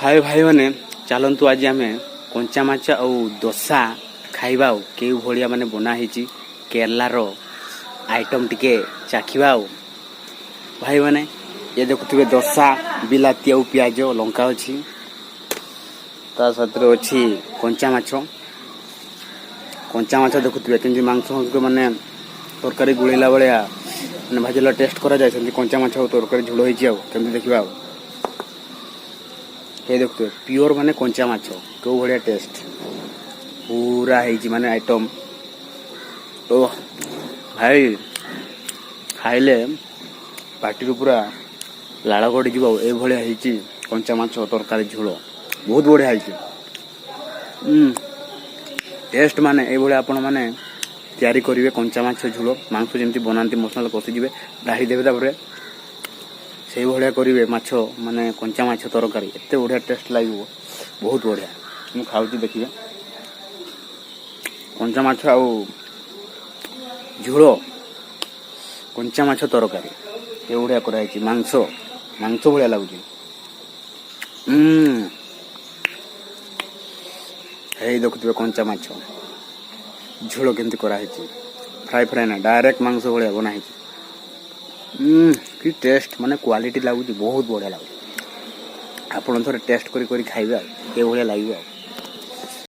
हाय भाई मैंने चलतु आज आम कंचा माछ आउ दोसा खाइबा के भाया माने बना होती केरलार आइटम टिके चाखिबा भाई मैंने ये देखुवे दोसा बिलाती आउ पियाज लंका अच्छी ता साथ अच्छी कंचा माछ देखुवे कि मांस माने तरकारी गुड़ेला भाया मैंने भाजला टेस्ट करा जाए कंचा माछ तरकारी झोल होती देखा ये देखते प्योर माने कंचा माछ क्यों भाया टेस्ट पूरा है माने आइटम ओ भाई खाइले पार्टी पूरा लाड़ गड़ी जीव ए भाया कंचा माछ तरकारी झोल बहुत बढ़िया टेस्ट माने ए भाया आपण माने तैयारी करेंगे कंचा माछ झोल मांस जमी बनाती मसला कषिजे ढाई देवे तापर से भाया करेंगे माछ माने कंचा माछ तरकारी एत बढ़िया टेस्ट लगे बहुत बढ़िया मुझे खाऊँ देखिए कंचा माछ आउ झोल कंचा माछ तरकारी ये बढ़िया कराई मांस मांस भाया लगुच देखुए कंचा माछ झोल केमती कराई फ्राए फ्राए ना डायरेक्ट मांस भाया बनाई कि टेस्ट माने क्वालिटी लगुच बहुत बढ़िया लगुच आपन थोड़े टेस्ट करी खाइबा के बढ़िया लगे।